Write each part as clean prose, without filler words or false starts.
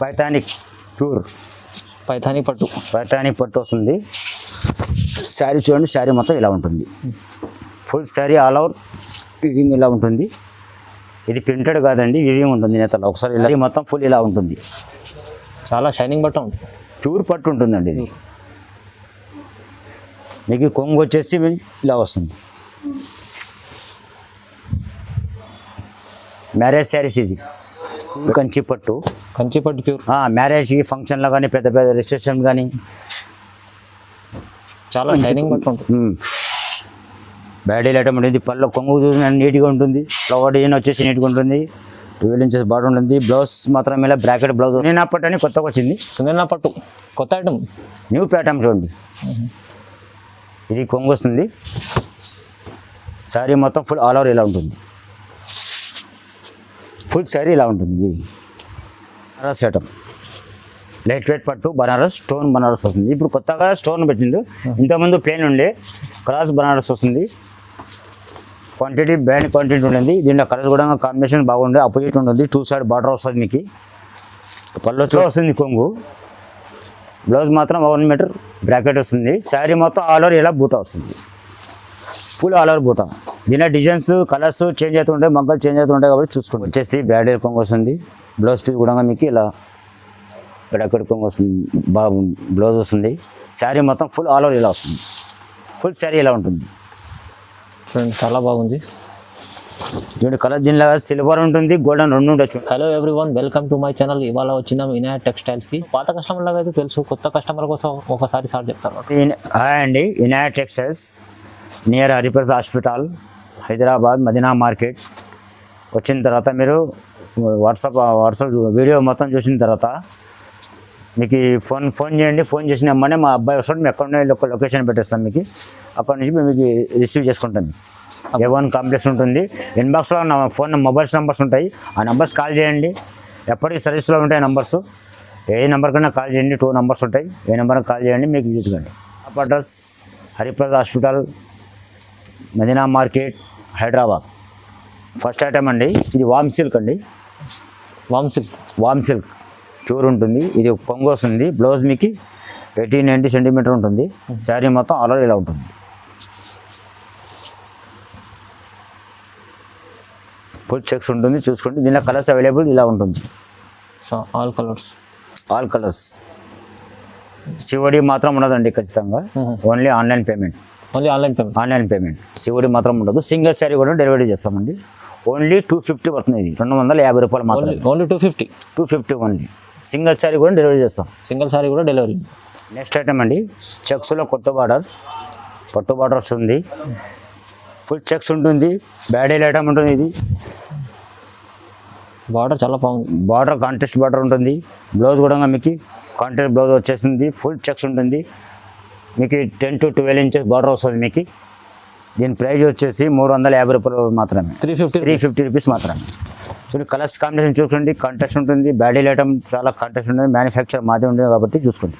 పైథానిక్ pure పైథానిక్ పట్టు వస్తుంది. శారీ చూడండి, శారీ మొత్తం ఇలా ఉంటుంది. Full sari all over weaving ఇలా ఉంటుంది. ఇది ప్రింటెడ్ కాదండి, వివింగ్ ఉంటుంది నేతలో. ఒకసారి ఇలా మొత్తం ఫుల్ ఇలా ఉంటుంది. చాలా షైనింగ్ బట్ట ఉంటుంది, ప్యూర్ పట్టు ఉంటుందండి ఇది. మీకు కొంగు వచ్చేసి ఇలా వస్తుంది. మ్యారేజ్ శారీస్ ఇది కంచి పట్టు ప్యూర్. మ్యారేజ్కి ఫంక్షన్లో కానీ పెద్ద పెద్ద రిసెప్షన్ కానీ చాలా షైనింగ్ బట్ట ఉంటుంది. బ్యాడీలు ఐటమ్ ఉంటుంది. పళ్ళు కొంగు చూసిన నీట్గా ఉంటుంది. ఫ్లవర్ డిజైన్ వచ్చేసి నీట్గా ఉంటుంది. 12 ఇంచెస్ బార్డర్ ఉంటుంది. బ్లౌజ్ మాత్రం ఇలా బ్రాకెట్ బ్లౌజ్. సునేనా పట్టు అని కొత్తగా వచ్చింది. సునేనా పట్టు కొత్త ఐటమ్, న్యూ ప్యాటర్న్ చూడండి. ఇది కొంగు వస్తుంది. శారీ మొత్తం ఫుల్ ఆల్ ఓవర్ ఇలా ఉంటుంది. ఫుల్ శారీ ఇలా ఉంటుంది. ఇది బనారస్ ఐటమ్, లైట్ వెయిట్ పట్టు బనారస్, స్టోన్ బనారస్ వస్తుంది. ఇప్పుడు కొత్తగా స్టోన్ పెట్టిండు. ఇంతకుముందు ప్లేన్ ఉండే, క్రాస్ బనారస్ వస్తుంది. క్వాంటిటీ బ్రాండ్ క్వాంటిటీ ఉంటుంది. దీంట్లో కలర్స్ కూడా కాంబినేషన్ బాగుండే. అపోజిట్ ఉంటుంది. 2 సైడ్ బార్డర్ వస్తుంది. మీకు పళ్ళు వస్తుంది కొంగు. బ్లౌజ్ మాత్రం 1 మీటర్ బ్రాకెట్ వస్తుంది. శారీ మొత్తం ఆల్ ఓవర్ ఇలా బూటా వస్తుంది. ఫుల్ ఆల్ ఓవర్ బూటా. దీనిలో డిజైన్స్ కలర్స్ చేంజ్ అవుతుంటాయి, మగ్గలు చేంజ్ అవుతుంటాయి కాబట్టి చూసుకోండి. వచ్చేసి బ్రాడెడ్ కొంగు వస్తుంది. బ్లౌజ్ పీస్ కూడా మీకు ఇలా బ్రాకెట్ కొంగు వస్తుంది. బ్లౌజ్ వస్తుంది. శారీ మొత్తం ఫుల్ ఆల్ ఓవర్ ఇలా వస్తుంది. ఫుల్ శారీ ఇలా ఉంటుంది. చాలా బాగుంది. దీని కలర్ దీనిలో సిల్వర్ ఉంటుంది, గోల్డెన్ రెండు ఉండొచ్చు. Hello everyone, welcome to my channel. ఇవాళ వచ్చినాం వినాయక్ టెక్స్టైల్స్కి. పాత కస్టమర్లకు అయితే తెలుసు, కొత్త కస్టమర్ కోసం ఒకసారి సార్ చెప్తారు. హాయ్ అండి, Vinayak textiles near Hariprasad hospital, Hyderabad, Madina market. వచ్చిన తర్వాత మీరు వాట్సాప్ వీడియో మొత్తం చూసిన తర్వాత మీకు ఫోన్ చేయండి. ఫోన్ చేసిన అమ్మనే మా అబ్బాయి వస్తాడు. మేము ఎక్కడ లొకేషన్ పెట్టేస్తాం. మీకు అక్కడ నుంచి మేము మీకు రిసీవ్ చేసుకుంటాం. A1 కాంప్లెక్స్ ఉంటుంది. ఇన్బాక్స్లో నా ఫోన్ మొబైల్స్ నెంబర్స్ ఉంటాయి. ఆ నెంబర్స్ కాల్ చేయండి. ఎప్పటికీ సర్వీస్లో ఉంటాయి నెంబర్స్. ఏ నెంబర్కైనా కాల్ చేయండి. 2 నెంబర్స్ ఉంటాయి. ఏ నెంబర్కి కాల్ చేయండి, మీకు విజిట్ కండి. Address Hariprasad hospital, Madina market, Hyderabad. First item అండి, ఇది వామ్ సిల్క్ అండి. వామ్ సిల్క్ ప్యూర్ ఉంటుంది. ఇది కొంగు వస్తుంది. బ్లౌజ్ మీకు 80-90 సెంటీమీటర్ ఉంటుంది. శారీ మొత్తం ఆల్ ఓవర్ ఇలా ఉంటుంది. ఫుల్ చెక్స్ ఉంటుంది. చూసుకోండి. దీనిలో కలర్స్ అవైలబుల్ ఇలా ఉంటుంది. All colours. సిఓడి మాత్రం ఉండదండి ఖచ్చితంగా. Only online payment. సిఓడి మాత్రం ఉండదు. సింగిల్ శారీ కూడా డెలివరీ చేస్తామండి. ఓన్లీ 250 పడుతుంది. ఇది 250 రూపాయలు మాత్రం. Only 250 only. సింగిల్ శారీ కూడా డెలివరీ చేస్తాం. నెక్స్ట్ ఐటమ్ అండి, చెక్స్లో కొత్త పట్టు బార్డర్ వస్తుంది. ఫుల్ చెక్స్ ఉంటుంది. బ్యాడీల్ ఐటమ్ ఉంటుంది. ఇది బార్డర్ చాలా బాగుంది. బార్డర్ కాంట్రాస్ట్ బార్డర్ ఉంటుంది. బ్లౌజ్ కూడా మీకు కాంట్రాస్ట్ బ్లౌజ్ వచ్చేసింది. ఫుల్ చెక్స్ ఉంటుంది. మీకు 10 to 12 ఇంచెస్ బార్డర్ వస్తుంది. మీకు దీని ప్రైస్ వచ్చేసి 350 రూపాయలు మాత్రమే. 350 రూపీస్ మాత్రమే. చూడండి, కలర్స్ కాంబినేషన్ చూసుకోండి. కాంట్రాస్ట్ ఉంటుంది. బ్యాడీల్ ఐటమ్ చాలా కాంట్రాస్ట్ ఉంటుంది. మ్యానుఫ్యాక్చర్ మాది ఉంటుంది కాబట్టి చూసుకోండి.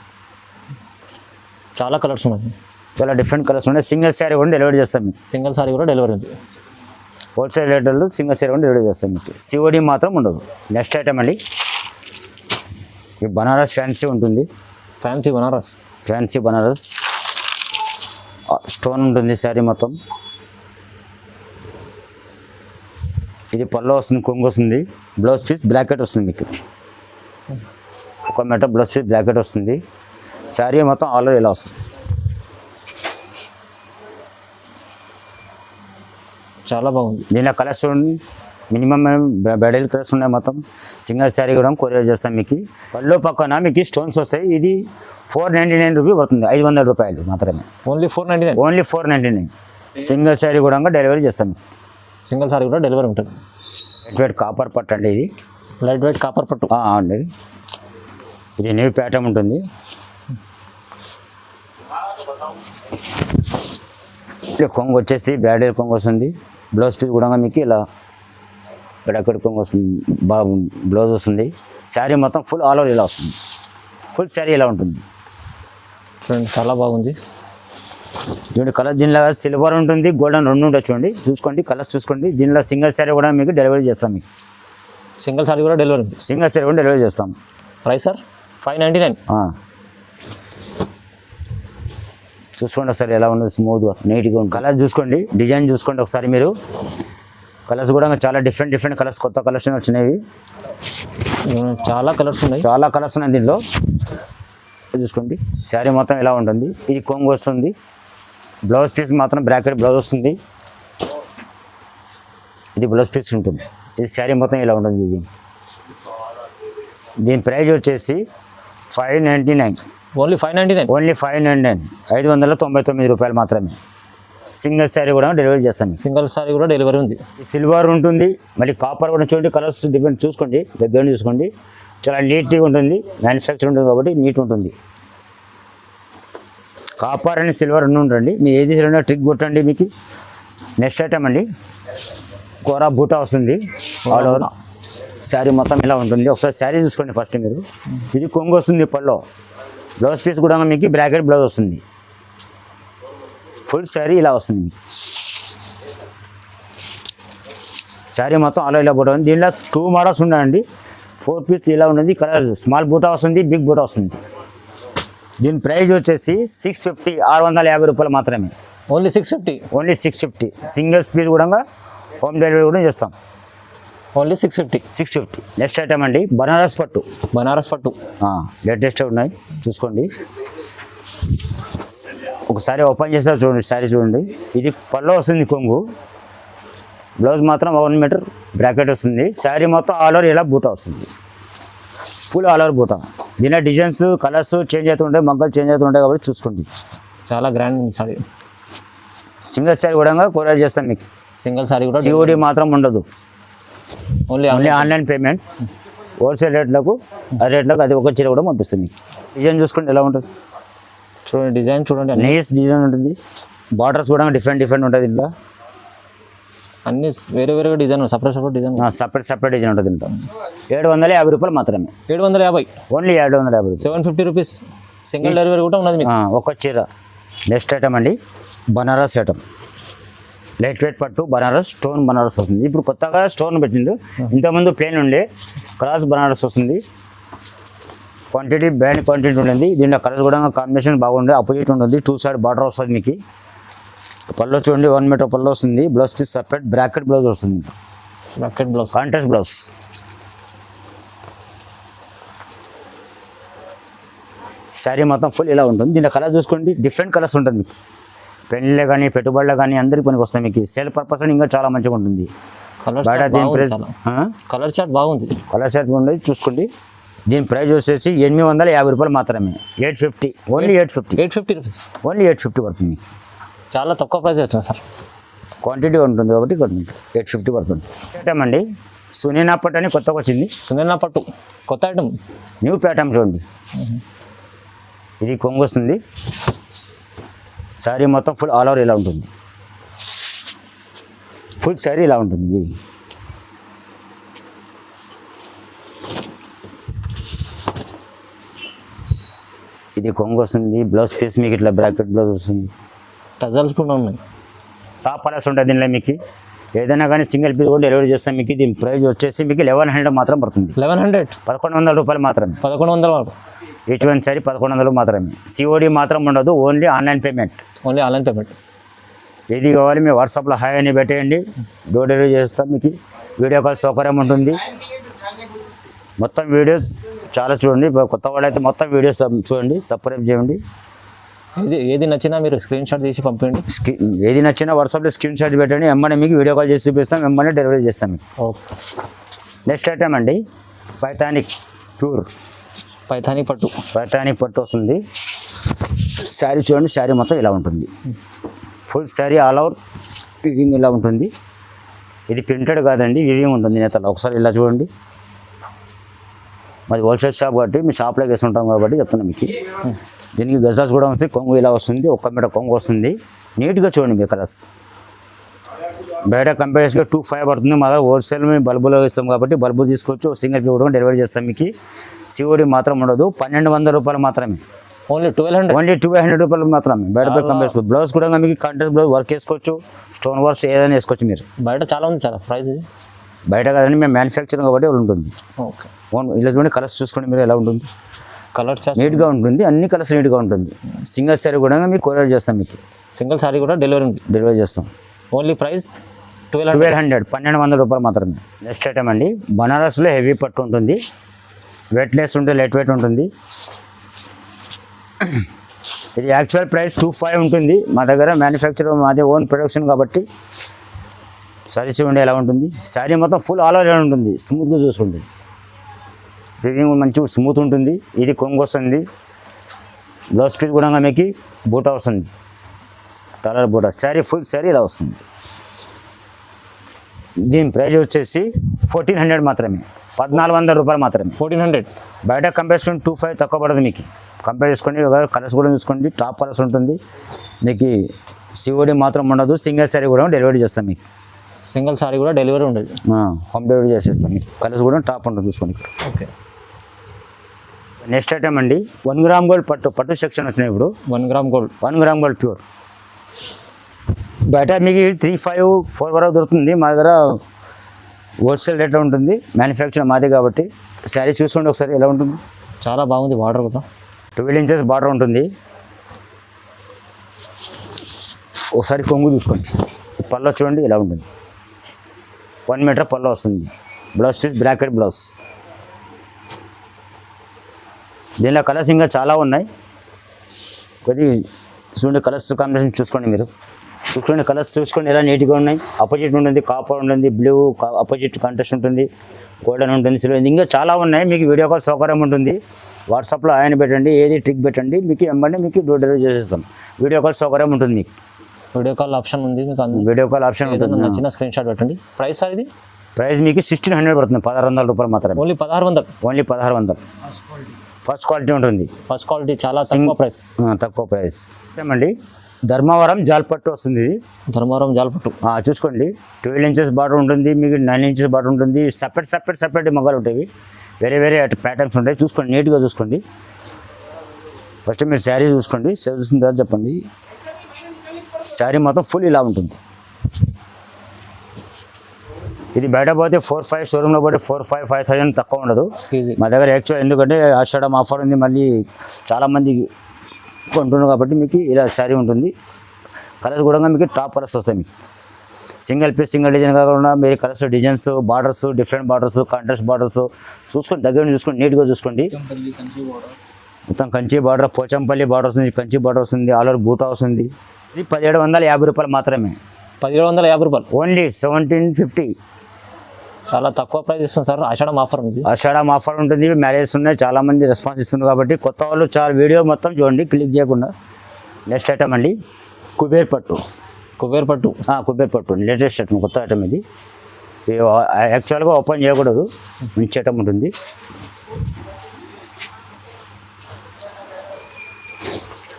చాలా కలర్స్ ఉన్నాయి. చాలా డిఫరెంట్ కలర్స్ ఉన్నాయి. సింగిల్ శారీ కూడా డెలివరీ చేస్తాం. ఉంది. హోల్సేల్ రేటర్లు సింగిల్ శారీ కూడా డెలివరీ చేస్తాం. మీకు సిఓడి మాత్రం ఉండదు. నెక్స్ట్ ఐటమ్ అండి, ఈ బనారస్ ఫ్యాన్సీ ఉంటుంది. ఫ్యాన్సీ బనారస్ స్టోన్ ఉంటుంది. శారీ మొత్తం ఇది పళ్ళు వస్తుంది. కొంగు వస్తుంది. బ్లౌజ్ పీస్ బ్రాకెట్ వస్తుంది. మీకు 1 మీటర్ బ్లౌజ్ పీస్ బ్రాకెట్ వస్తుంది. శారీ మొత్తం ఆల్ ఓవర్ ఇలా వస్తుంది. చాలా బాగుంది. దీనిలో కలర్స్ చూడండి. మినిమం బ్రైడల్ కలర్స్ ఉన్నాయి. మొత్తం సింగిల్ శారీ కూడా కొరియర్ చేస్తాం. మీకు పళ్ళు పక్కన మీకు స్టోన్స్ వస్తాయి. ఇది 499 రూపీస్ పడుతుంది. 500 రూపాయలు మాత్రమే. ఓన్లీ 499. సింగిల్ శారీ కూడా డెలివరీ చేస్తాం. ఉంటుంది. లైట్ వెయిట్ కాపర్ పట్టు అండి. ఇది అండి. ఇది న్యూ ప్యాటర్న్ ఉంటుంది. కొంగు వచ్చేసి బ్రైడల్ కొంగు వస్తుంది. బ్లౌజ్ పీస్ కూడా మీకు ఇలా బ్రాకెట్ కొంగు వస్తుంది. బ్లౌజ్ వస్తుంది. శారీ మొత్తం ఫుల్ ఆల్ ఓవర్ ఇలా వస్తుంది. ఫుల్ శారీ ఇలా ఉంటుంది. చాలా బాగుంది. చూడండి, కలర్ దీనిలో సిల్వర్ ఉంటుంది, గోల్డెన్ రెండు ఉండొచ్చు. చూడండి, చూసుకోండి, కలర్స్ చూసుకోండి. దీనిలో సింగిల్ శారీ కూడా మీకు డెలివరీ చేస్తాం. మీకు సింగిల్ శారీ కూడా డెలివరీ చేస్తాం. Price sir 599. చూసుకోండి ఒకసారి ఎలా ఉండదు, స్మూత్గా నీట్గా ఉంది. కలర్ చూసుకోండి, డిజైన్ చూసుకోండి ఒకసారి మీరు. కలర్స్ కూడా చాలా డిఫరెంట్ కలర్స్, కొత్త కలర్స్ వచ్చినాయి. చాలా కలర్స్ ఉన్నాయి. చాలా కలర్స్ ఉన్నాయి దీనిలో. చూసుకోండి శారీ మొత్తం ఎలా ఉంటుంది. ఇది కొంగు వస్తుంది. బ్లౌజ్ పీస్ మాత్రం బ్రాకెట్ బ్లౌజ్ వస్తుంది. ఇది బ్లౌజ్ పీస్ ఉంటుంది. ఇది శారీ మొత్తం ఇలా ఉంటుంది. ఇది దీని ప్రైస్ వచ్చేసి 599. ఓన్లీ 599. ఓన్లీ 599, 599 రూపాయలు మాత్రమే. సింగిల్ శారీ కూడా డెలివరీ చేస్తాను. సింగిల్ సారీ కూడా డెలివరీ ఉంది. సిల్వర్ ఉంటుంది, మళ్ళీ కాపర్ కూడా చూడండి. కలర్స్ డిఫరెంట్ చూసుకోండి, దగ్గర చూసుకోండి. చాలా నీట్గా ఉంటుంది. మ్యానుఫ్యాక్చర్ ఉంటుంది కాబట్టి నీట్ ఉంటుంది. కాపర్ అండ్ సిల్వర్ రెండు ఉంటుంది. మీరు ఏది రెండు ట్రిక్ కొట్టండి. మీకు నెక్స్ట్ ఐటమ్ అండి, కోరా బూటా వస్తుంది. ఆల్ ఓవర్ శారీ మొత్తం ఇలా ఉంటుంది. ఒకసారి శారీ చూసుకోండి ఫస్ట్ మీరు. ఇది కొంగు వస్తుంది పల్లో. బ్లౌజ్ పీస్ కూడా మీకు బ్రాకెట్ బ్లౌజ్ వస్తుంది. ఫుల్ శారీ ఇలా వస్తుంది మీకు. శారీ మొత్తం అలా ఇలా బూటా ఉంది. దీంట్లో 2 మోడల్స్ ఉన్నాయండి. 4 పీస్ ఇలా ఉన్నది. కలర్ స్మాల్ బూటా వస్తుంది, బిగ్ బూటా వస్తుంది. దీని ప్రైస్ వచ్చేసి 650, 650 రూపాయలు మాత్రమే. ఓన్లీ 650. ఓన్లీ 650. సింగిల్స్ పీస్ కూడా హోమ్ డెలివరీ కూడా చేస్తాం. ఓన్లీ 650. 650. నెక్స్ట్ ఐటమ్ అండి, బనారస్ పట్టు. బనారస్ పట్టు లేటెస్ట్ ఉన్నాయి, చూసుకోండి. ఒకసారి ఓపెన్ చేస్తారు చూడండి. శారీ చూడండి. ఇది పల్లో వస్తుంది కొంగు. బ్లౌజ్ మాత్రం 1 మీటర్ బ్రాకెట్ వస్తుంది. శారీ మొత్తం ఆల్ ఓవర్ ఇలా బూటా వస్తుంది. ఫుల్ ఆల్ ఓవర్ బూటా. దీని డిజైన్స్ కలర్స్ చేంజ్ అవుతుంటాయి, మగ్గలు చేంజ్ అవుతుంటాయి కాబట్టి చూసుకోండి. చాలా గ్రాండ్ ఉంది సారీ. సింగిల్ శారీ కూడా కొరియర్ చేస్తాం మీకు. సింగిల్ సారీ కూడా సిఓడి మాత్రం ఉండదు. Only online payment. హోల్సేల్ రేట్లకు ఆ రేట్లకు అది ఒక చీర కూడా పంపిస్తుంది మీకు. డిజైన్ చూసుకోండి ఎలా ఉంటుంది. చూడండి డిజైన్ చూడండి. నైస్ డిజైన్ ఉంటుంది. బార్డర్స్ కూడా డిఫరెంట్ ఉంటుంది దీంట్లో. అన్ని వేరే design, separate design, separate design ఉంటుంది దీంట్లో. 750 రూపాయలు మాత్రమే. 750. ఓన్లీ 750 రూపాయలు. 750 రూపీస్. సింగిల్ డెలివరీ కూడా ఉన్నది మీకు. ఒక చీర. నెక్స్ట్ ఐటమ్ అండి, బనారస్ ఐటమ్. లైట్ వెయిట్ పట్టు బనారస్, స్టోన్ బనారస్ వస్తుంది. ఇప్పుడు కొత్తగా స్టోన్ పెట్టిండు. ఇంతకుముందు ప్లేన్ ఉండే, క్రాస్ బనారస్ వస్తుంది. క్వాంటిటీ బ్రాండ్ క్వాంటిటీ ఉంటుంది. దీంట్లో కలర్స్ కూడా కాంబినేషన్ బాగుండే. అపోజిట్ ఉంటుంది. 2 సైడ్ బార్డర్ వస్తుంది మీకు. పళ్ళు చూడండి, 1 మీటర్ పళ్ళు వస్తుంది. Blouse piece separate bracket blouse వస్తుంది. Bracket blouse, contrast blouse. Sari మొత్తం ఫుల్ ఇలా ఉంటుంది. దీంట్లో కలర్ చూసుకోండి, డిఫరెంట్ కలర్స్ ఉంటుంది మీకు. పెళ్ళిలో కానీ పెట్టుబడులు కానీ అందరికీ పనికి వస్తాయి మీకు. సేల్ పర్పస్ ఇంకా చాలా మంచిగా ఉంటుంది. బయట దీని ప్రైస్ కలర్ చార్ట్ బాగుంది. కలర్ చార్ట్ ఉండేది చూసుకోండి. దీని ప్రైస్ వచ్చేసి 850 రూపాయలు మాత్రమే. 850. ఓన్లీ 850. 850 రూపీస్. ఓన్లీ 850 పడుతుంది. చాలా తక్కువ ప్రైస్ అవుతుంది సార్. క్వాంటిటీ ఉంటుంది కాబట్టి 850 పడుతుంది. ఐటమ్ అండి, సునీనా పట్టు అని కొత్తగా వచ్చింది. సునీనా పట్టు కొత్త ఐటమ్, న్యూ ప్యాటర్న్ చూడండి. ఇది కొంగు వస్తుంది. శారీ మొత్తం ఫుల్ ఆల్ ఓవర్ ఇలా ఉంటుంది. ఫుల్ శారీ ఇలా ఉంటుంది. ఇది కొంగు వస్తుంది. బ్లౌజ్ పీస్ మీకు ఇట్లా బ్రాకెట్ బ్లౌజ్ వస్తుంది. టజల్స్ కూడా ఉన్నాయి. టాప్ కలర్స్ ఉంటుంది దీనిలో మీకు. ఏదైనా కానీ సింగిల్ పీస్ కూడా డెలివరీ చేస్తాం మీకు. దీని ప్రైస్ వచ్చేసి మీకు 1100 మాత్రం పడుతుంది. 1100. 1100 రూపాయలు మాత్రమే. 1100. ఈచ్ వన్ సారీ 1100 మాత్రమే. సిఓడి మాత్రం ఉండదు. Only online payment. Only online payment. ఏది కావాలి మీ వాట్సాప్లో హాయ్ అని పెట్టేయండి, డోర్ డెలివరీ చేస్తాం మీకు. వీడియో కాల్ సౌకర్యం ఉంటుంది. మొత్తం వీడియోస్ చాలా చూడండి. కొత్త వాళ్ళు అయితే మొత్తం వీడియోస్ చూడండి, సబ్స్క్రైబ్ చేయండి. ఏది నచ్చినా మీరు స్క్రీన్ షాట్ తీసి పంపించండి. ఏది నచ్చినా వాట్సాప్లో స్క్రీన్ షాట్ పెట్టండి. వెంబడే మీకు వీడియో కాల్ చేసి చూపిస్తాం, వెంబడే డెలివరీ చేస్తాం మీకు. ఓకే. నెక్స్ట్ ఐటమ్ అండి, పైథానిక్ టూర్. పైథానిక్ పట్టు. పైథానిక్ పట్టు వస్తుంది. శారీ చూడండి, శారీ మొత్తం ఇలా ఉంటుంది. Full sari all over weaving ఇలా ఉంటుంది. ఇది ప్రింటెడ్ కాదండి, వివింగ్ ఉంటుంది నేతలో. ఒకసారి ఇలా చూడండి. మాది హోల్సేల్ షాప్ కాబట్టి మీ షాప్లోకి వేస్తుంటాం కాబట్టి చెప్తున్నాం మీకు. దీనికి గజాస్ కూడా వస్తుంది. కొంగు ఇలా వస్తుంది. 1 మీటర్ కొంగు వస్తుంది. నీట్గా చూడండి మీ కలర్స్. బయట కంపెనీస్గా 25 పడుతుంది. మా దగ్గర హోల్సేల్ మేము బల్బులో ఇస్తాం కాబట్టి బల్బు తీసుకోవచ్చు. సింగిల్ పీ కూడా డెలివరీ చేస్తాం మీకు. సిఓడి మాత్రం ఉండదు. 1200 రూపాయలు మాత్రమే. ఓన్లీ 1200. ఓన్లీ 1200 రూపాయలు మాత్రమే. బయట కంపెనీస్ బ్లౌజ్ కూడా మీకు కాంట్రాస్ట్ బ్లౌజ్ వర్క్ వేసుకోవచ్చు. స్టోన్ వర్క్స్ ఏదైనా వేసుకోవచ్చు మీరు. బయట చాలా ఉంది సార్ ప్రైస్. బయట కదండి మేము మ్యానుఫ్యాక్చరింగ్ కాబట్టి వాళ్ళు ఉంటుంది. ఓకే. ఇలా చూడండి కలర్స్ చూసుకోండి మీరు ఎలా ఉంటుంది, కలర్ చార్జ్ నీట్గా ఉంటుంది, అన్ని కలర్స్ నీట్గా ఉంటుంది. సింగిల్ సారీ కూడా మీకు కొరియర్ చేస్తాం, మీకు సింగిల్ సారీ కూడా డెలివరీ చేస్తాం. ఓన్లీ ప్రైస్ 1200 రూపాయలు మాత్రమే. నెక్స్ట్ ఐటమ్ అండి, బనారస్లో హెవీ పట్టు ఉంటుంది, వెయిట్లెస్ ఉంటుంది, లైట్ వెయిట్ ఉంటుంది. ఇది యాక్చువల్ ప్రైస్ 25 ఉంటుంది. మా దగ్గర మ్యానుఫ్యాక్చర్ మాది ఓన్ ప్రొడక్షన్ కాబట్టి సారీ చూడండి ఎలా ఉంటుంది. శారీ మొత్తం ఫుల్ ఆల్ ఓవర్ ఉంటుంది, స్మూత్గా చూసుకుంటుంది, ఫిట్టింగ్ మంచిగా స్మూత్ ఉంటుంది. ఇది కొంగు వస్తుంది, బ్లౌజ్ పీస్ కూడా మీకు బూటా వస్తుంది, కలర్ బూటా. శారీ ఫుల్ శారీ ఇలా వస్తుంది. దీని ప్రైస్ వచ్చేసి 1400 మాత్రమే, 1400 రూపాయలు మాత్రమే. 1400 బయట కంపేర్ చేసుకుని 25 తక్కువ పడదు మీకు. కంపేర్ చేసుకోండి, కలర్స్ కూడా చూసుకోండి, టాప్ కలర్స్ ఉంటుంది మీకు. సిఓడి మాత్రం ఉండదు, సింగిల్ శారీ కూడా డెలివరీ చేస్తాం మీకు. సింగిల్ సారీ కూడా డెలివరీ ఉండదు, హోమ్ డెలివరీ చేసేస్తాం మీకు. కలర్స్ కూడా టాప్ ఉంటుంది చూసుకోండి. ఓకే. నెక్స్ట్ ఐటమ్ అండి, 1 గ్రామ్ గోల్డ్ పట్టు సెక్షన్ వచ్చినాయి ఇప్పుడు. 1 gram gold, 1 gram gold pure. బయట మీకు 354 వరకు దొరుకుతుంది, మా దగ్గర హోల్సేల్ రేట్లో ఉంటుంది, మ్యానుఫ్యాక్చర్ మాదే కాబట్టి. శారీ చూసుకోండి ఒకసారి ఎలా ఉంటుంది, చాలా బాగుంది. బార్డర్ కూడా 12 ఇంచెస్ బార్డర్ ఉంటుంది. ఒకసారి కొంగు చూసుకోండి, పళ్ళు చూడండి ఎలా ఉంటుంది, 1 మీటర్ పళ్ళు వస్తుంది. Blouse piece bracket blouse. దీనిలో కలర్స్ ఇంకా చాలా ఉన్నాయి, కొద్ది చూడండి కలర్స్ కాంబినేషన్ చూసుకోండి మీరు. చూసుకోండి కలర్స్ చూసుకోండి ఎలా నీట్గా ఉన్నాయి. అపోజిట్ ఉంటుంది, కాపర్ ఉంటుంది, బ్లూ అపోజిట్ కాంట్రాస్ట్ ఉంటుంది, గోల్డెన్ ఉంటుంది, సిల్వర్, ఇంకా చాలా ఉన్నాయి. మీకు వీడియో కాల్ సౌకర్యం ఉంటుంది. వాట్సాప్లో ఆయన పెట్టండి, ఏది ట్రిక్ పెట్టండి, మీకు వెంబడి మీకు డోర్ డెలివరీ చేసేస్తాం. వీడియో కాల్ సౌకర్యం ఉంటుంది మీకు. వీడియో కాల్ ఆప్షన్ ఉంది మీకు. వీడియో కాల్ ఆప్షన్ ఉంటుంది. నచ్చిన స్క్రీన్ షాట్ పెట్టండి. ప్రైస్ సార్ ఇది ప్రైస్ మీకు 1600 పడుతుంది, 1600 రూపాయలు మాత్రమే. ఓన్లీ 1600. ఓన్లీ 1600. ఫస్ట్ క్వాలిటీ ఉంటుంది. ఫస్ట్ క్వాలిటీ చాలా తక్కువ ప్రైస్. తక్కువ ప్రైస్ ఏమండి. ధర్మవరం జాల్పట్టు వస్తుంది ఇది. ధర్మవరం జాల్పట్టు చూసుకోండి, 12 ఇంచెస్ బార్డర్ ఉంటుంది, మీకు 9 ఇంచెస్ బార్డర్ ఉంటుంది. సపరేట్ మొగ్గలు ఉంటాయి, వేరే వేరే ప్యాటర్న్స్ ఉంటాయి. చూసుకోండి నీట్గా చూసుకోండి. ఫస్ట్ మీరు శారీ చూసుకోండి, శారీ చూసిన తర్వాత చెప్పండి. శారీ మొత్తం ఫుల్ ఇలా ఉంటుంది. ఇది బయట పోతే 4-5, షోరూంలో పోతే 4,500 తక్కువ ఉండదు మా దగ్గర యాక్చువల్. ఎందుకంటే ఆషాఢం ఆఫర్ ఉంది, మళ్ళీ చాలామంది కొంటున్నారు కాబట్టి మీకు ఇలా శారీ ఉంటుంది. కలర్స్ కూడా మీకు టాప్ కలర్స్ వస్తాయి మీకు. సింగిల్ పీస్ సింగిల్ డిజైన్ కాకుండా మీరు colours designs borders different borders contrast borders చూసుకొని దగ్గర చూసుకోండి, నీట్గా చూసుకోండి. మొత్తం కంచి బార్డర్, పోచంపల్లి బార్డర్ వస్తుంది, కంచి బార్డర్ వస్తుంది, ఆల్ ఓవర్ బూటా వస్తుంది. ఇది 1750 రూపాయలు మాత్రమే. 1750 రూపాయలు. ఓన్లీ 1750. చాలా తక్కువ ప్రైస్ ఇస్తుంది సార్. ఆషాఢం ఆఫర్ ఉంది. ఆషాఢం ఆఫర్ ఉంటుంది, మ్యారేజ్ ఉన్నాయి, చాలామంది రెస్పాన్స్ ఇస్తున్నారు కాబట్టి కొత్త వాళ్ళు చాలా వీడియో మొత్తం చూడండి క్లిక్ చేయకుండా. నెక్స్ట్ ఐటమ్ అండి, కుబేర్ పట్టు. కుబేర్ పట్టు లేటెస్ట్ ఐటమ్, కొత్త ఐటమ్ ఇది. యాక్చువల్గా ఓపెన్ చేయకూడదు, మంచి ఐటమ్ ఉంటుంది.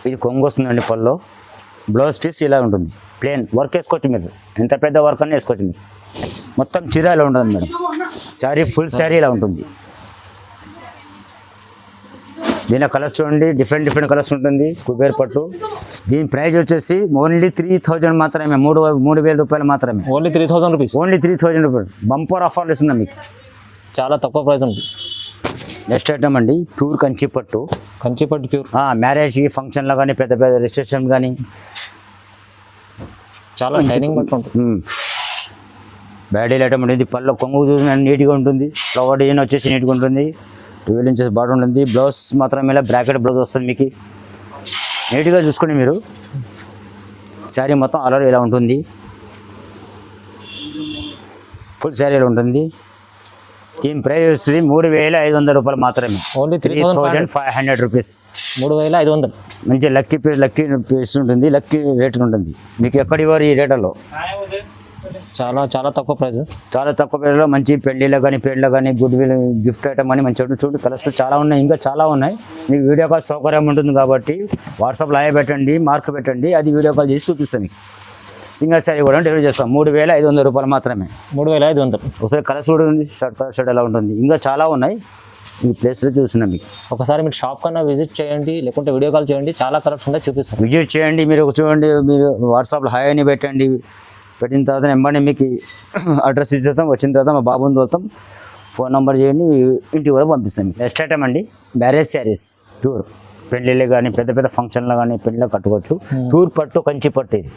ఇది కొంగు వస్తుందండి పళ్ళు. బ్లౌజ్ పీస్ ఇలా ఉంటుంది, ప్లేన్ వర్క్ వేసుకోవచ్చు మీరు, ఎంత పెద్ద వర్క్ అన్నీ వేసుకోవచ్చు మీరు. మొత్తం చీర ఇలా ఉంటుంది మేడం. శారీ ఫుల్ శారీ ఇలా ఉంటుంది. దీని కలర్స్ చూడండి, డిఫరెంట్ కలర్స్ ఉంటుంది. కుబేర్ పట్టు. దీని ప్రైస్ వచ్చేసి ఓన్లీ 3000 మాత్రమే, 3000 రూపాయలు మాత్రమే. Only 3000 rupees. ఓన్లీ 3000 రూపాయలు. బంపర్ ఆఫర్లు ఇస్తున్నాం మీకు, చాలా తక్కువ ప్రైస్ ఉంది. నెక్స్ట్ ఐటమ్ అండి, ప్యూర్ కంచి పట్టు ప్యూర్. మ్యారేజ్కి ఫంక్షన్లో కానీ పెద్ద రిసెప్షన్ కానీ చాలా షైనింగ్ పట్టు ఉంటుంది. బ్యాడీల్ ఐటమ్ ఉంటుంది. పళ్ళు కొంగు చూసిన నీట్గా ఉంటుంది. ఫ్లవర్ డిజైన్ వచ్చేసి నీట్గా ఉంటుంది. 12 ఇంచెస్ బార్డర్ ఉంటుంది. బ్లౌజ్ మాత్రం ఇలా బ్రాకెట్ బ్లౌజ్ వస్తుంది మీకు. నీట్గా చూసుకోండి మీరు. శారీ మొత్తం అలర్ ఇలా ఉంటుంది, ఫుల్ శారీ ఇలా ఉంటుంది. దీని ప్రైస్ వస్తుంది 3500 రూపాయలు మాత్రమే. Only 3500 rupees. 3500. మంచి లక్కీ పీస్ ఉంటుంది, లక్కీ రేట్ ఉంటుంది మీకు. ఎక్కడ ఇవ్వరు ఈ రేట్లలో. చాలా తక్కువ ప్రైస్. చాలా తక్కువ ప్రైస్లో మంచి పెళ్ళిలో కానీ పేర్లో కానీ గుడ్ విల్ గిఫ్ట్ ఐటమ్ అని మంచి చూడండి. కలర్స్ చాలా ఉన్నాయి, ఇంకా చాలా ఉన్నాయి. మీకు వీడియో కాల్ సౌకర్యం ఉంటుంది కాబట్టి వాట్సాప్లో పెట్టండి, మార్క్ పెట్టండి, అది వీడియో కాల్ చేసి చూపిస్తాం మీకు. సింగిల్ శారీ కూడా డెలివరీ చేస్తాం. 3500 రూపాయలు మాత్రమే. 3500. ఒకసారి కలర్స్ కూడా ఉంది, షర్ట్ ఎలా ఉంటుంది, ఇంకా చాలా ఉన్నాయి. ఈ ప్లేస్లో చూస్తున్నాం మీకు. ఒకసారి మీరు షాప్ కన్నా విజిట్ చేయండి, లేకుంటే వీడియో కాల్ చేయండి, చాలా కలర్స్ ఉంటాయి చూపిస్తాం. విజిట్ చేయండి, మీరు చూడండి, మీరు వాట్సాప్లో హాయ్ అని పెట్టండి, పెట్టిన తర్వాత వెంబడి మీకు అడ్రస్ ఇచ్చేస్తాం. వచ్చిన తర్వాత మా బాబుని తోలుతాం, ఫోన్ నెంబర్ చేయండి, ఇంటికి కూడా పంపిస్తాం. నెక్స్ట్ ఐటమ్ అండి మ్యారేజ్ శారీస్ ప్యూర్. పెళ్ళిళ్ళు కానీ పెద్ద పెద్ద ఫంక్షన్లు కానీ పెళ్ళిలో కట్టుకోవచ్చు. ప్యూర్ పట్టు, కంచి పట్టు. ఇది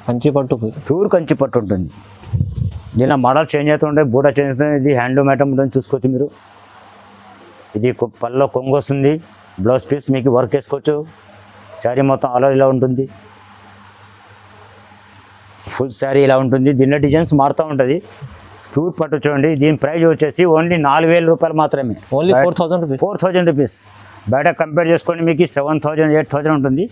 కంచి పట్టు, ప్యూర్ కంచి పట్టు ఉంటుంది. దీనిలో మోడల్ చేంజ్ అవుతుంటాయి, బూట చేంజ్ అవుతుంది. ఇది హ్యాండ్లూమ్ ఐటమ్ ఉంటుంది, చూసుకోవచ్చు మీరు. ఇది పళ్ళలో కొంగు వస్తుంది, బ్లౌజ్ పీస్ మీకు వర్క్ వేసుకోవచ్చు. శారీ మొత్తం ఆల్ ఓవర్ ఇలా ఉంటుంది, ఫుల్ శారీ ఇలా ఉంటుంది. దీనిలో డిజైన్స్ మారుతూ ఉంటుంది. ప్యూర్ పట్టు చూడండి. దీని ప్రైస్ వచ్చేసి ఓన్లీ 4,000 రూపాయలు మాత్రమే. Only 4,000 rupees. 4,000 రూపీస్. బయట కంపేర్ చేసుకోండి మీకు 7,000, 8,000 ఉంటుంది.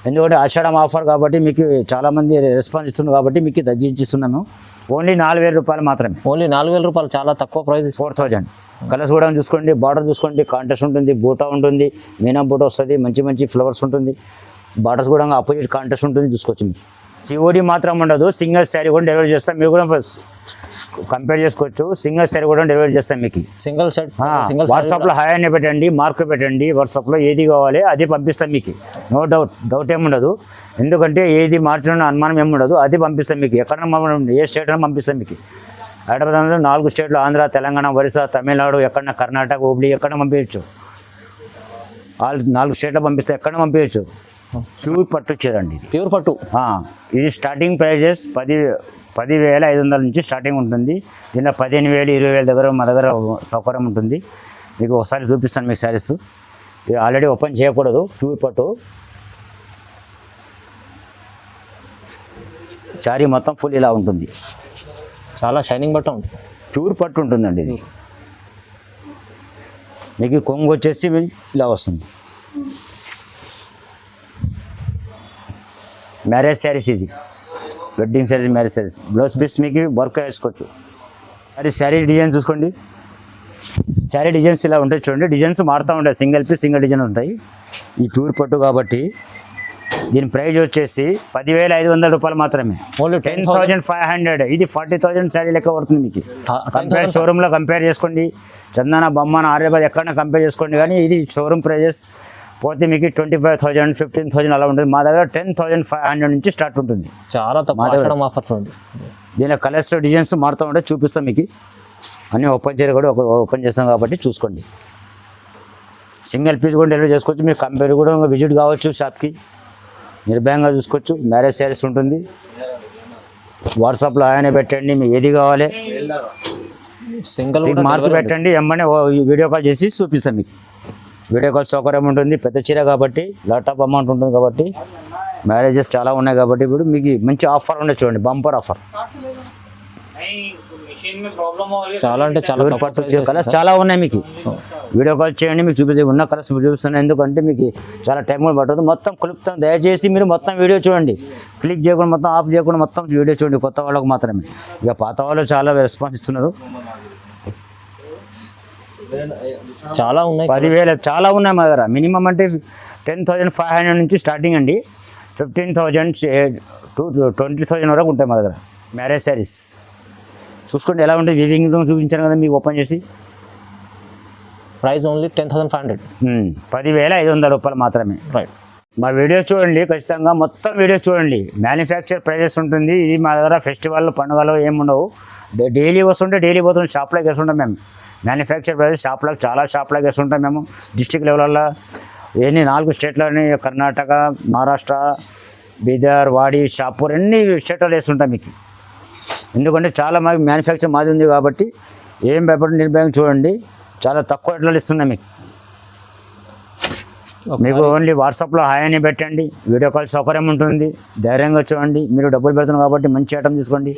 ఎందుకంటే ఆషాఢం ఆఫర్ కాబట్టి మీకు చాలామంది రెస్పాన్స్ ఇస్తున్నారు కాబట్టి మీకు తగ్గించిస్తున్నాము. ఓన్లీ 4,000 రూపాయలు మాత్రమే. ఓన్లీ 4,000 రూపాయలు, చాలా తక్కువ ప్రైస్. 4,000. కలర్స్ కూడా చూసుకోండి, బార్డర్ చూసుకోండి, కాంట్రాస్ట్ ఉంటుంది, బూటా ఉంటుంది, మీనా బూటా వస్తుంది, మంచి మంచి ఫ్లవర్స్ ఉంటుంది. బార్డర్స్ కూడా ఆపోజిట్ కాంట్రాస్ట్ ఉంటుంది, చూసుకోవచ్చు మీరు. సిఓడి మాత్రం ఉండదు, సింగిల్ శారీ కూడా డెలివరీ చేస్తాం. మీరు కూడా కంపేర్ చేసుకోవచ్చు. సింగిల్ శారీ కూడా డెలివరీ చేస్తాం మీకు. సింగిల్ సెట్, సింగిల్ వాట్సాప్లో హాయ్ అని పెట్టండి, మార్క్ పెట్టండి. వాట్సాప్లో ఏది కావాలి అది పంపిస్తాం మీకు. నో డౌట్ ఏముండదు. ఎందుకంటే ఏది మార్చడం అనుమానం ఏముండదు, అది పంపిస్తాం మీకు. ఎక్కడన్నా ఏ స్టేట్ అయినా పంపిస్తాం మీకు. హైదరాబాద్ 4 స్టేట్లు, ఆంధ్ర, తెలంగాణ, ఒరిస్సా, తమిళనాడు, ఎక్కడన్నా కర్ణాటక, హుబ్లీ, ఎక్కడన్నా పంపించచ్చు. 4 స్టేట్లో పంపిస్తే ఎక్కడన్నా పంపించచ్చు. ప్యూర్ పట్టు చీరండి ఇది. ప్యూర్ పట్టు. ఇది స్టార్టింగ్ ప్రైజెస్ 10,500 నుంచి స్టార్టింగ్ ఉంటుంది. దీనిలో 15,000, 20,000 దగ్గర మా దగ్గర సౌకర్యం ఉంటుంది. మీకు ఒకసారి చూపిస్తాను మీకు శారీస్. ఇది ఆల్రెడీ ఓపెన్ చేయకూడదు. ప్యూర్ పట్టు శారీ మొత్తం ఫుల్ ఇలా ఉంటుంది. చాలా షైనింగ్ బట్ట ఉంది. ప్యూర్ పట్టు ఉంటుందండి ఇది. మీకు కొంగు వచ్చేసి ఇలా వస్తుంది. మ్యారేజ్ శారీస్ ఇది. Wedding saris, marriage saris. Blouse piece మీకు వర్క్ వేసుకోవచ్చు. అది శారీ డిజైన్ చూసుకోండి. శారీ డిజైన్స్ ఇలా ఉంటాయి చూడండి. డిజైన్స్ మారుతూ ఉంటాయి, సింగిల్ పీస్ సింగిల్ డిజైన్ ఉంటాయి. ఈ ప్యూర్ పట్టు కాబట్టి దీని ప్రైస్ వచ్చేసి 10,500 రూపాయలు మాత్రమే. ఓన్లీ 10,500. ఇది 40,000 శారీ లెక్క పడుతుంది మీకు. కంపేర్ షోరూంలో కంపేర్ చేసుకోండి, చందన, బొమ్మన, ఆర్యాబాద్ ఎక్కడైనా కంపేర్ చేసుకోండి. కానీ ఇది షోరూమ్ ప్రైజెస్ పోతే మీకు 25,000, 15,000 అలా ఉంటుంది. మా దగ్గర 10,500 నుంచి స్టార్ట్ ఉంటుంది. చాలా తక్కువ ఆఫర్స్ ఉంది. దీనిలో కలర్స్ డిజైన్స్ మారుతూ ఉంటే చూపిస్తాం మీకు. అన్నీ ఓపెన్ చేయరు కూడా ఓపెన్ చేస్తాం కాబట్టి చూసుకోండి. సింగిల్ పీస్ కూడా డెలివరీ చేసుకోవచ్చు. మీరు కంపేర్ కూడా విజిట్ కావచ్చు షాప్కి, నిర్భయంగా చూసుకోవచ్చు. మ్యారేజ్ శారీస్ ఉంటుంది. వాట్సాప్లో ఆయన పెట్టండి, మీకు ఏది కావాలి సింగిల్ మార్క్ పెట్టండి, ఎమ్మనే వీడియో కాల్ చేసి చూపిస్తాం మీకు. వీడియో కాల్ సౌకర్యం ఉంటుంది. పెద్ద చీర కాబట్టి లాట్ ఆఫ్ అమౌంట్ ఉంటుంది కాబట్టి మ్యారేజెస్ చాలా ఉన్నాయి కాబట్టి ఇప్పుడు మీకు మంచి ఆఫర్ ఉండే చూడండి, బంపర్ ఆఫర్. చాలా అంటే చాలా పట్టు కలర్స్ చాలా ఉన్నాయి మీకు. వీడియో కాల్ చేయండి, మీకు చూపిస్తే ఉన్న కలర్స్ చూపిస్తున్నాను. ఎందుకంటే మీకు చాలా టైం కూడా పడుతుంది. మొత్తం క్లుప్తం దయచేసి మీరు మొత్తం వీడియో చూడండి. క్లిక్ చేయకుండా మొత్తం ఆఫ్ చేయకుండా మొత్తం వీడియో చూడండి. కొత్త వాళ్ళకు మాత్రమే. ఇక పాత వాళ్ళు చాలా రెస్పాన్స్ ఇస్తున్నారు. చాలా ఉన్నాయి, 10,000 చాలా ఉన్నాయి మా దగ్గర. మినిమం అంటే 10,500 నుంచి స్టార్టింగ్ అండి. 15,000 to 20,000 వరకు ఉంటాయి మా దగ్గర మ్యారేజ్ శారీస్. చూసుకోండి ఎలా ఉంటుంది. వివింగ్ చూపించాను కదా మీకు ఓపెన్ చేసి. Price only 10,500. 10,500 రూపాయలు మాత్రమే. రైట్. మా వీడియో చూడండి, ఖచ్చితంగా మొత్తం వీడియో చూడండి. మ్యానుఫ్యాక్చర్ ప్రైజెస్ ఉంటుంది. ఇది మా దగ్గర ఫెస్టివల్, పండుగలు ఏముండవు. డైలీ వస్తుంటే డైలీ పోతుంటే షాప్లోకి వేస్తుంటాం మేము. మ్యానుఫ్యాక్చర్ ప్రైజెస్ షాప్లోకి చాలా షాప్లోకి వేస్తుంటాం మేము. డిస్ట్రిక్ట్ లెవెల్లో ఎన్ని 4 స్టేట్లని, కర్ణాటక, మహారాష్ట్ర, బీదర్, వాడి, షాపూర్ అన్ని స్టేట్లో వేస్తుంటాం మీకు. ఎందుకంటే చాలా మాకు మ్యానుఫ్యాక్చర్ మాది ఉంది కాబట్టి ఏం భయపడి నిర్భయం చూడండి. చాలా తక్కువ రేట్లో ఇస్తున్నాం మీకు. మీకు ఓన్లీ వాట్సాప్లో హాయ్ అని పెట్టండి, వీడియో కాల్ సౌకర్యం ఉంటుంది. ధైర్యంగా చూడండి. మీరు డబ్బులు పెడుతున్నారు కాబట్టి మంచి ఐటమ్ తీసుకోండి.